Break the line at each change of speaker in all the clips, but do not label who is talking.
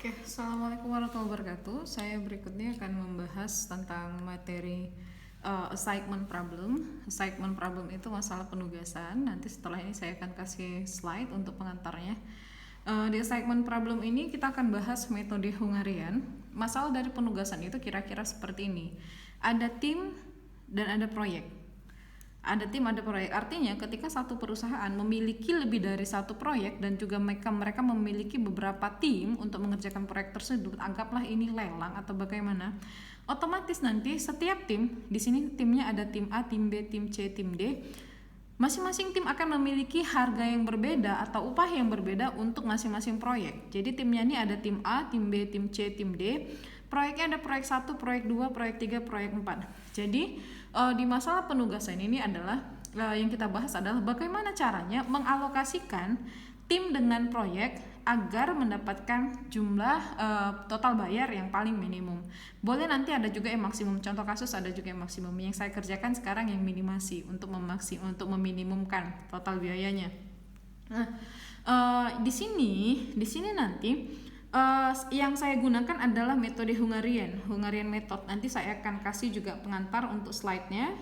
Oke, Assalamualaikum warahmatullahi wabarakatuh. Saya berikutnya akan membahas tentang materi assignment problem. Assignment problem itu masalah penugasan. Nanti setelah ini saya akan kasih slide untuk pengantarnya. Di assignment problem ini kita akan bahas metode Hungarian. Masalah dari penugasan itu kira-kira seperti ini. Ada tim dan ada proyek. Ada tim, ada proyek. Artinya ketika satu perusahaan memiliki lebih dari satu proyek dan juga mereka memiliki beberapa tim untuk mengerjakan proyek tersebut, anggaplah ini lelang atau bagaimana, otomatis nanti setiap tim, di sini timnya ada tim A, tim B, tim C, tim D. Masing-masing tim akan memiliki harga yang berbeda atau upah yang berbeda untuk masing-masing proyek. Jadi timnya ini ada tim A, tim B, tim C, tim D. Proyeknya ada proyek 1, proyek 2, proyek 3, proyek 4. Jadi di masalah penugasan ini adalah yang kita bahas adalah bagaimana caranya mengalokasikan tim dengan proyek agar mendapatkan jumlah total bayar yang paling minimum. Boleh nanti ada juga yang maksimum. Contoh kasus ada juga yang maksimum. Yang saya kerjakan sekarang yang minimasi untuk meminimumkan total biayanya. Nah, di sini nanti yang saya gunakan adalah metode Hungarian method. Nanti saya akan kasih juga pengantar untuk slide-nya.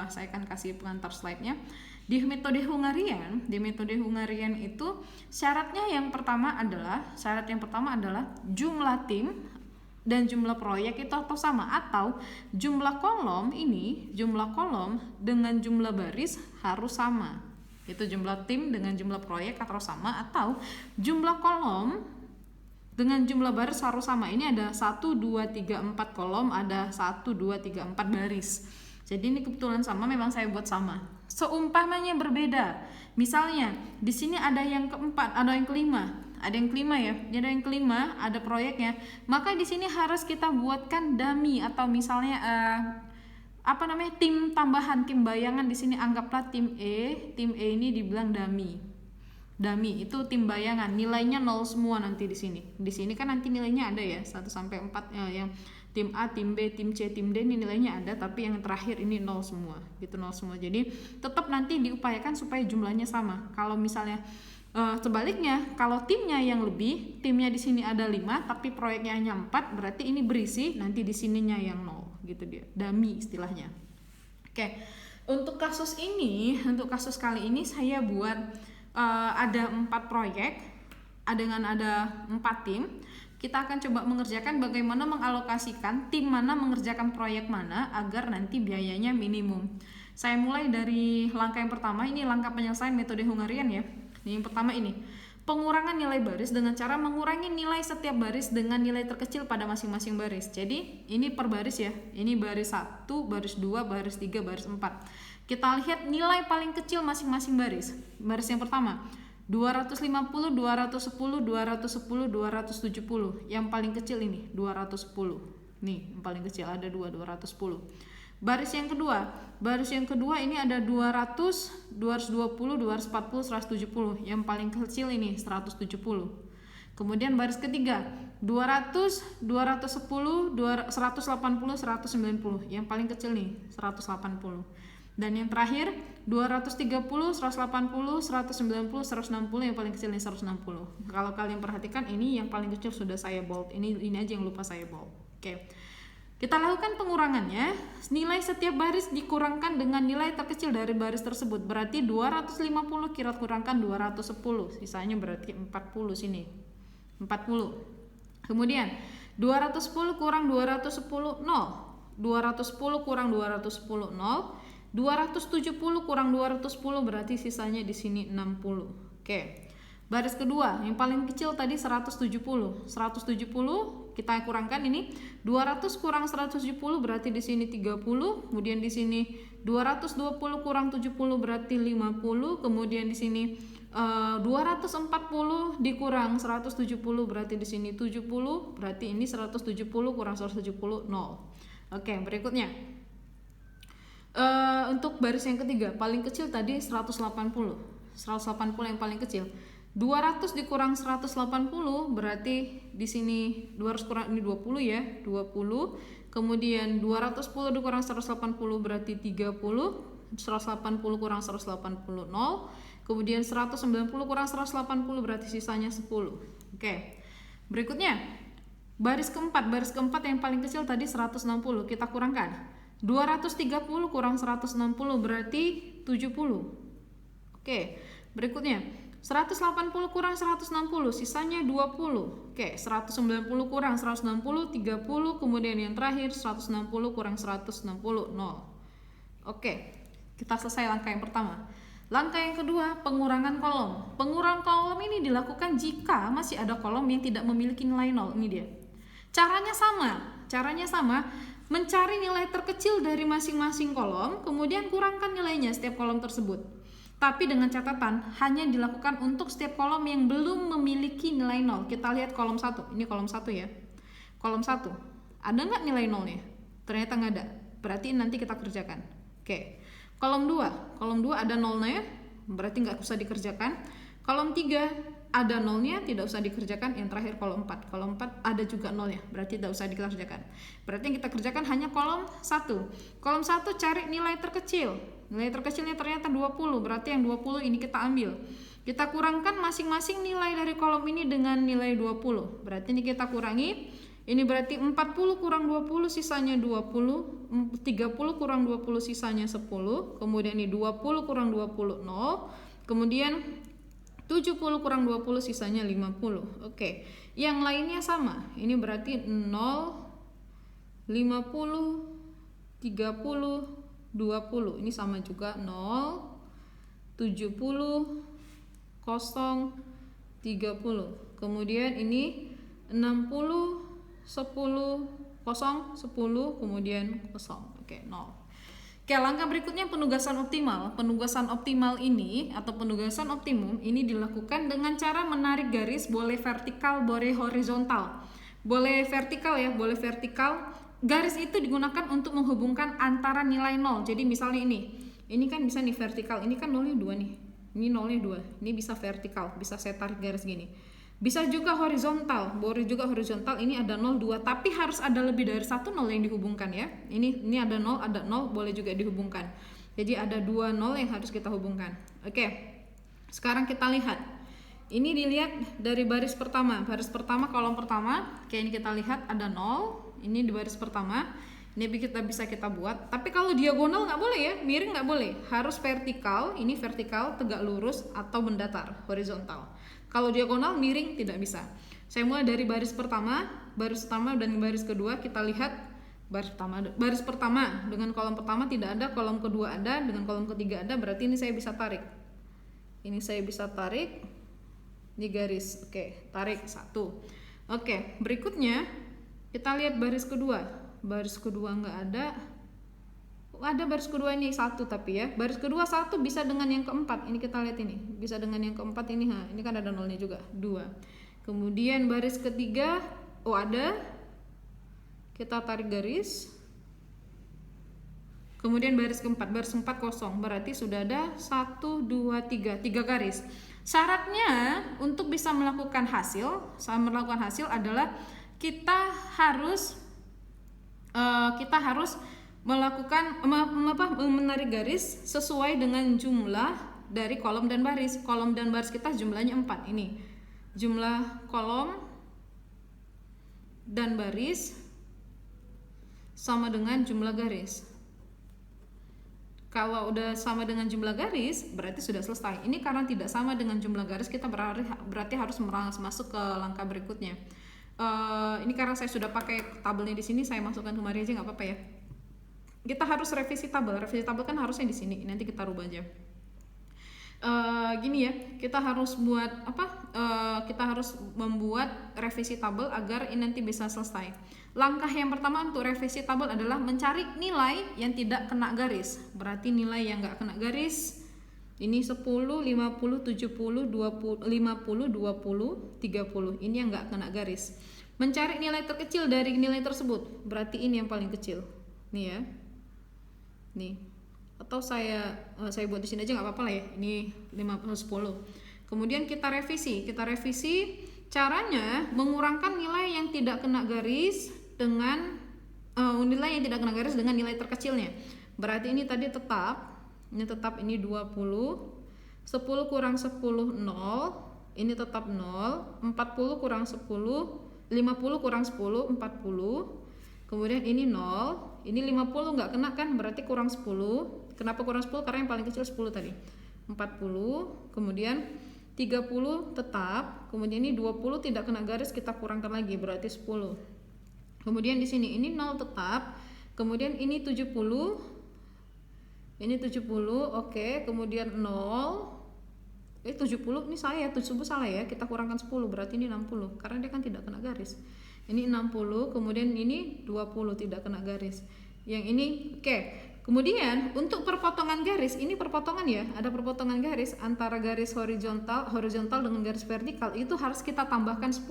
Saya akan kasih pengantar slide-nya. Di metode Hungarian itu syarat yang pertama adalah jumlah tim dan jumlah proyek itu atau sama, atau jumlah kolom dengan jumlah baris harus sama. Itu jumlah tim dengan jumlah proyek atau sama, atau jumlah kolom dengan jumlah baris harus sama. Ini ada 1, 2, 3, 4 kolom, ada 1, 2, 3, 4 baris. Jadi ini kebetulan sama, memang saya buat sama. Seumpamanya berbeda. Misalnya di sini ada yang keempat, ada yang kelima ya. Ada yang kelima, ada proyeknya. Maka di sini harus kita buatkan dummy atau misalnya tim tambahan, tim bayangan. Di sini anggaplah tim E ini dibilang dummy itu tim bayangan, nilainya 0 semua nanti di sini. Di sini kan nanti nilainya ada ya, 1 sampai 4 yang tim A, tim B, tim C, tim D ini nilainya ada, tapi yang terakhir ini 0 semua. Gitu 0 semua. Jadi tetap nanti diupayakan supaya jumlahnya sama. Kalau misalnya sebaliknya, kalau timnya yang lebih, timnya di sini ada 5 tapi proyeknya hanya 4, berarti ini berisi, nanti di sininya yang 0 gitu dia. Dummy istilahnya. Oke. Untuk kasus kali ini saya buat ada 4 proyek dengan ada 4 tim. Kita akan coba mengerjakan bagaimana mengalokasikan tim mana mengerjakan proyek mana agar nanti biayanya minimum. Saya mulai dari langkah yang pertama. Ini langkah penyelesaian metode Hungarian ya. Yang pertama ini pengurangan nilai baris dengan cara mengurangi nilai setiap baris dengan nilai terkecil pada masing-masing baris. Jadi ini per baris ya. Ini baris 1, baris 2, baris 3, baris 4. Kita lihat nilai paling kecil masing-masing baris. Baris yang pertama 250, 210, 210, 270. Yang paling kecil ini 210. Nih, yang paling kecil ada 210. Baris yang kedua ini ada 200, 220, 240, 170. Yang paling kecil ini 170. Kemudian baris ketiga 200, 210, 180, 190. Yang paling kecil nih 180. Dan yang terakhir 230, 180, 190, 160, yang paling kecil nih 160. Kalau kalian perhatikan ini yang paling kecil sudah saya bold. Ini aja yang lupa saya bold. Oke. Kita lakukan pengurangannya. Nilai setiap baris dikurangkan dengan nilai terkecil dari baris tersebut. Berarti 250 kita kurangkan 210. Sisanya berarti 40 sini. 40. Kemudian 210 kurang 210 0. 210 kurang 210 0. 270 kurang 210 berarti sisanya di sini 60. Oke. Baris kedua yang paling kecil tadi 170. 170 kita kurangkan ini 200 kurang 170 berarti di sini 30. Kemudian di sini 220 kurang 70 berarti 50. Kemudian di sini 240 dikurang 170 berarti di sini 70. Berarti ini 170 kurang 170 0. Oke, berikutnya. Untuk baris yang ketiga paling kecil tadi 180 yang paling kecil. 200 dikurang 180 berarti di sini 200 kurang ini 20 ya, 20. Kemudian 210 dikurang 180 berarti 30. 180 kurang 180 0. Kemudian 190 kurang 180 berarti sisanya 10. Oke. Berikutnya Baris keempat yang paling kecil tadi 160, kita kurangkan. 230 kurang 160 berarti 70. Oke, berikutnya 180 kurang 160 sisanya 20. Oke, 190 kurang 160 30, kemudian yang terakhir 160 kurang 160 0. Oke, kita selesai langkah yang pertama. Langkah yang kedua, pengurangan kolom. Pengurangan kolom ini dilakukan jika masih ada kolom yang tidak memiliki nilai 0. Ini dia. Caranya sama, mencari nilai terkecil dari masing-masing kolom, kemudian kurangkan nilainya setiap kolom tersebut. Tapi dengan catatan, hanya dilakukan untuk setiap kolom yang belum memiliki nilai 0. Kita lihat kolom 1, ini kolom 1 ya. Kolom 1, ada nggak nilai 0-nya? Ternyata nggak ada, berarti nanti kita kerjakan. Oke. Kolom 2 ada 0-nya, berarti nggak usah dikerjakan. Kolom 3 ada 0-nya, tidak usah dikerjakan. Yang terakhir kolom 4 ada juga 0-nya, berarti tidak usah dikerjakan. Berarti yang kita kerjakan hanya kolom 1. Kolom 1 cari nilai terkecil. Nilai terkecilnya ternyata 20, berarti yang 20 ini kita ambil. Kita kurangkan masing-masing nilai dari kolom ini dengan nilai 20. Berarti ini kita kurangi. Ini berarti 40 kurang 20 sisanya 20, 30 kurang 20 sisanya 10, kemudian ini 20 kurang 20 0, kemudian 70 kurang 20 sisanya 50. Oke, yang lainnya sama. Ini berarti 0, 50, 30, 20. Ini sama juga 0, 70, 0, 30. Kemudian ini 60, 10, 0, 10, kemudian 0. Oke, 0. Oke, langkah berikutnya penugasan optimal. Penugasan optimal ini atau penugasan optimum ini dilakukan dengan cara menarik garis, boleh vertikal, boleh horizontal. Boleh vertikal ya, boleh vertikal. Garis itu digunakan untuk menghubungkan antara nilai 0. Jadi misalnya ini kan bisa nih vertikal, ini kan 0-nya 2 nih. Ini 0-nya 2. Ini bisa vertikal, bisa saya tarik garis gini. Bisa juga horizontal, boleh juga horizontal. Ini ada 0, 2, tapi harus ada lebih dari 1 0 yang dihubungkan ya. Ini ada 0, boleh juga dihubungkan. Jadi ada 2 0 yang harus kita hubungkan. Oke, sekarang kita lihat. Ini dilihat dari baris pertama. Baris pertama, kolom pertama. Oke, ini kita lihat ada 0. Ini di baris pertama. Ini bisa kita buat. Tapi kalau diagonal nggak boleh ya, miring nggak boleh. Harus vertikal. Ini vertikal, tegak lurus atau mendatar, horizontal. Kalau diagonal miring tidak bisa. Saya mulai dari baris pertama dan baris kedua. Kita lihat baris pertama dengan kolom pertama tidak ada, kolom kedua ada, dengan kolom ketiga ada, berarti ini saya bisa tarik. Ini saya bisa tarik di garis. Oke, tarik 1. Oke, berikutnya kita lihat baris kedua. Baris kedua nggak ada. Ada baris kedua ini 1 tapi ya. Baris kedua 1 bisa dengan yang keempat. Ini kita lihat ini. Bisa dengan yang keempat ini. Ini kan ada 0-nya juga. 2. Kemudian baris ketiga ada. Kita tarik garis. Kemudian baris keempat kosong. Berarti sudah ada 1 2 3 garis. Syaratnya untuk bisa melakukan hasil adalah kita harus menarik garis sesuai dengan jumlah dari kolom dan baris. Kolom dan baris kita jumlahnya 4. Ini jumlah kolom dan baris sama dengan jumlah garis. Kalau udah sama dengan jumlah garis berarti sudah selesai. Ini karena tidak sama dengan jumlah garis, kita berarti harus masuk ke langkah berikutnya. Ini karena saya sudah pakai tabelnya di sini, saya masukkan kemari aja nggak apa-apa ya. Kita harus revisi tabel kan harusnya di sini. Nanti kita rubah aja. Gini ya, kita harus membuat revisi tabel agar ini nanti bisa selesai. Langkah yang pertama untuk revisi tabel adalah mencari nilai yang tidak kena garis. Berarti nilai yang nggak kena garis ini 10, 50, 70, 20, 50, 20, 30. Ini yang nggak kena garis. Mencari nilai terkecil dari nilai tersebut. Berarti ini yang paling kecil. Nih ya. Nih. Atau saya buat di sini aja nggak apa-apa lah ya. Ini 50, 10. Kemudian kita revisi. Caranya mengurangkan nilai yang tidak kena garis dengan nilai terkecilnya. Berarti ini tadi tetap ini 20, 10 kurang 10 0, ini tetap 0, 40 kurang 10 50 kurang 10, 40. Kemudian ini 0, ini 50 nggak kena kan, berarti kurang 10. Kenapa kurang 10? Karena yang paling kecil 10 tadi. 40, kemudian 30 tetap, kemudian ini 20 tidak kena garis, kita kurangkan lagi, berarti 10. Kemudian di sini ini 0 tetap, kemudian ini 70, ini 70, oke, kemudian 0, 70, ini salah ya, 70 salah ya, kita kurangkan 10, berarti ini 60, karena dia kan tidak kena garis. Ini 60, kemudian ini 20 tidak kena garis. Yang ini, oke. Kemudian untuk perpotongan garis, ini perpotongan ya, ada perpotongan garis antara garis horizontal dengan garis vertikal, itu harus kita tambahkan 10.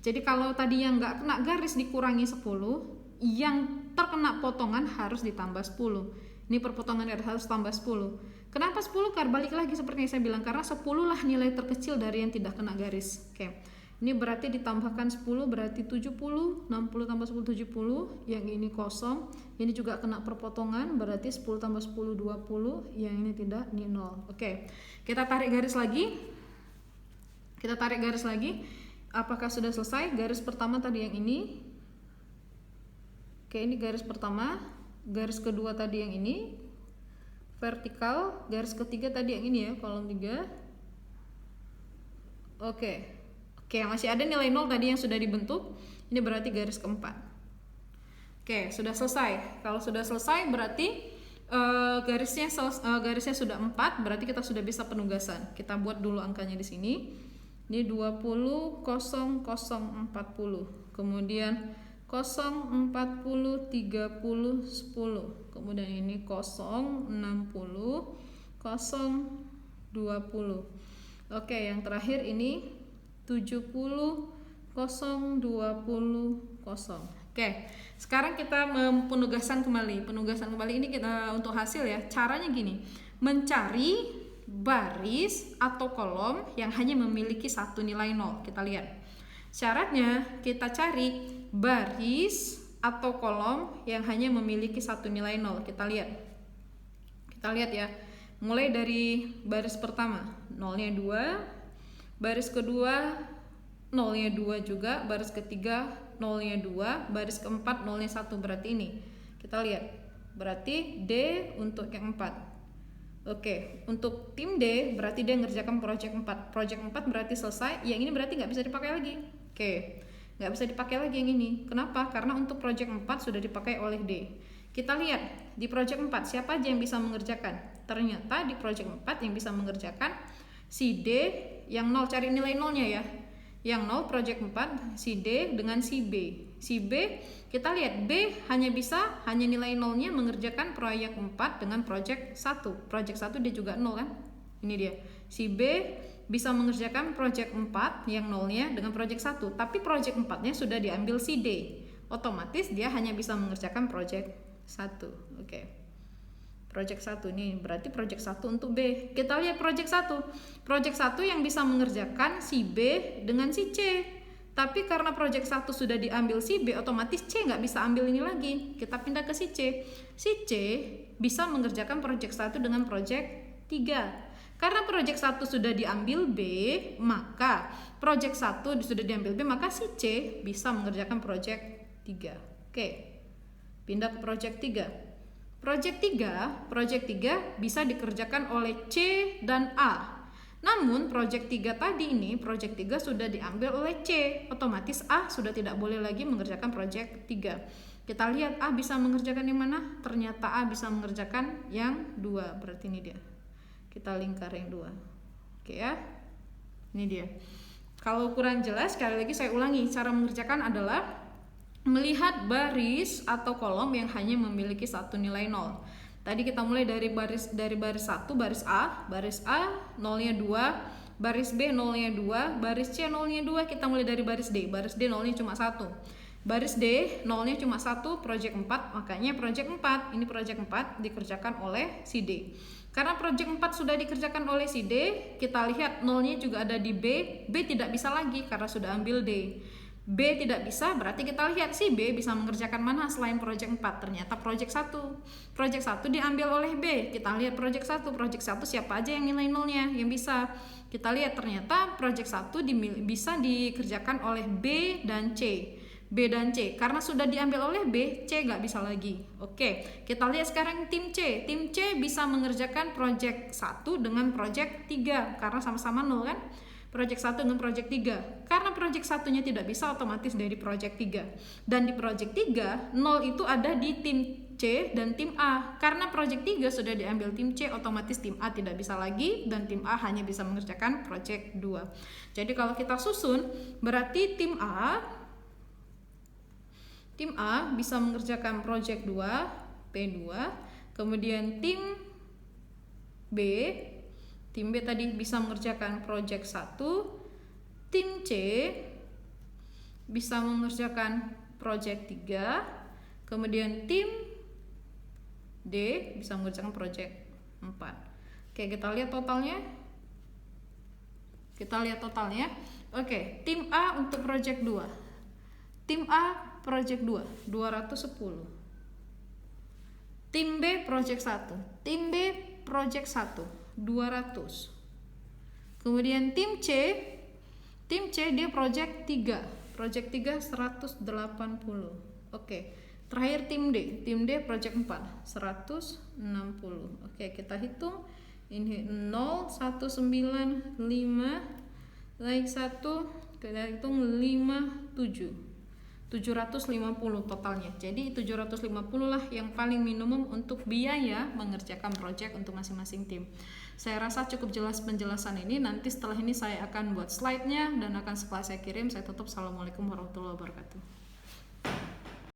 Jadi kalau tadi yang nggak kena garis dikurangi 10, yang terkena potongan harus ditambah 10. Ini perpotongan garis harus tambah 10. Kenapa 10? Karena balik lagi seperti yang saya bilang, karena 10 lah nilai terkecil dari yang tidak kena garis. Oke. Ini berarti ditambahkan 10 berarti 70, 60 tambah 10 70, yang ini kosong. Ini juga kena perpotongan berarti 10 tambah 10 20, yang ini tidak, ini 0. Oke. Kita tarik garis lagi. Kita tarik garis lagi. Apakah sudah selesai? Garis pertama tadi yang ini. Oke, ini garis pertama. Garis kedua tadi yang ini vertikal, garis ketiga tadi yang ini ya, kolom 3. Oke, masih ada nilai 0 tadi yang sudah dibentuk. Ini berarti garis keempat. Oke, sudah selesai. Kalau sudah selesai berarti garisnya sudah 4, berarti kita sudah bisa penugasan. Kita buat dulu angkanya di sini. Ini 20 0 0 40. Kemudian 0 40 30 10. Kemudian ini 0 60 0 20. Oke, yang terakhir ini 70 0 20 0. Oke, sekarang kita penugasan kembali. Penugasan kembali ini kita untuk hasil ya. Caranya gini, mencari baris atau kolom yang hanya memiliki satu nilai 0. Kita lihat. Syaratnya kita cari baris atau kolom yang hanya memiliki satu nilai 0. Kita lihat ya, mulai dari baris pertama 0-nya 2, baris kedua 0-nya 2 juga, baris ketiga 0-nya 2, baris keempat 0-nya 1, berarti ini. Kita lihat, berarti D untuk yang 4. Oke, untuk tim D berarti dia ngerjakan project 4. Project 4 berarti selesai, yang ini berarti nggak bisa dipakai lagi. Oke, nggak bisa dipakai lagi yang ini. Kenapa? Karena untuk project 4 sudah dipakai oleh D. Kita lihat di project 4 siapa aja yang bisa mengerjakan. Ternyata di project 4 yang bisa mengerjakan si D yang 0, cari nilai 0-nya ya. Yang 0 project 4 si D dengan si B. Si B kita lihat B hanya nilai 0-nya mengerjakan proyek 4 dengan project 1. Project 1 dia juga 0 kan? Ini dia. Si B bisa mengerjakan project 4 yang 0-nya dengan project 1, tapi project 4-nya sudah diambil si D. Otomatis dia hanya bisa mengerjakan project 1. Oke. Project 1 nih, berarti project 1 untuk B. Kita lihat project 1. Project 1 yang bisa mengerjakan si B dengan si C. Tapi karena project 1 sudah diambil si B, otomatis C nggak bisa ambil ini lagi. Kita pindah ke si C. Si C bisa mengerjakan project 1 dengan project 3. Karena project 1 sudah diambil B, maka project 1 sudah diambil B, maka si C bisa mengerjakan project 3. Oke. Pindah ke project 3. Project 3 bisa dikerjakan oleh C dan A. Namun project 3 tadi ini, project 3 sudah diambil oleh C, otomatis A sudah tidak boleh lagi mengerjakan project 3. Kita lihat A bisa mengerjakan yang mana? Ternyata A bisa mengerjakan yang 2, berarti ini dia. Kita lingkar yang 2. Oke ya. Ini dia. Kalau kurang jelas, sekali lagi saya ulangi, cara mengerjakan adalah melihat baris atau kolom yang hanya memiliki satu nilai 0. Tadi kita mulai dari baris 1, baris A 0-nya 2, baris B 0-nya 2, baris C 0-nya 2, kita mulai dari baris D 0-nya cuma 1. Baris D 0-nya cuma 1, project 4, makanya project 4, ini project 4 dikerjakan oleh si D. Karena project 4 sudah dikerjakan oleh si D, kita lihat 0-nya juga ada di B tidak bisa lagi karena sudah ambil D. B tidak bisa, berarti kita lihat sih B bisa mengerjakan mana selain project 4. Ternyata project 1. Project 1 diambil oleh B. Kita lihat project 1. Project 1 siapa aja yang nilai nolnya yang bisa. Kita lihat ternyata project 1 bisa dikerjakan oleh B dan C. B dan C. Karena sudah diambil oleh B, C nggak bisa lagi. Oke, kita lihat sekarang tim C. Tim C bisa mengerjakan project 1 dengan project 3 karena sama-sama 0 kan? Project 1 dengan project 3. Karena project 1-nya tidak bisa, otomatis dari project 3. Dan di project 3, 0 itu ada di tim C dan tim A. Karena project 3 sudah diambil tim C, otomatis tim A tidak bisa lagi dan tim A hanya bisa mengerjakan project 2. Jadi kalau kita susun, berarti tim A bisa mengerjakan project 2, P2. Kemudian tim B tadi bisa mengerjakan project 1, tim C bisa mengerjakan project 3, kemudian tim D bisa mengerjakan project 4. Oke, kita lihat totalnya. Oke, tim A untuk project 2. Tim A project 2, 210. Tim B project 1. Tim B project 1, 200. Kemudian tim C dia project 3. Project 3 180. Oke. Terakhir tim D project 4, 160. Oke, kita hitung. Ini 0 195 naik 1, kita hitung 57. 750 totalnya. Jadi 750 lah yang paling minimum untuk biaya mengerjakan project untuk masing-masing tim. Saya rasa cukup jelas penjelasan ini. Nanti setelah ini saya akan buat slide-nya dan akan setelah saya kirim saya tutup. Assalamualaikum warahmatullahi wabarakatuh.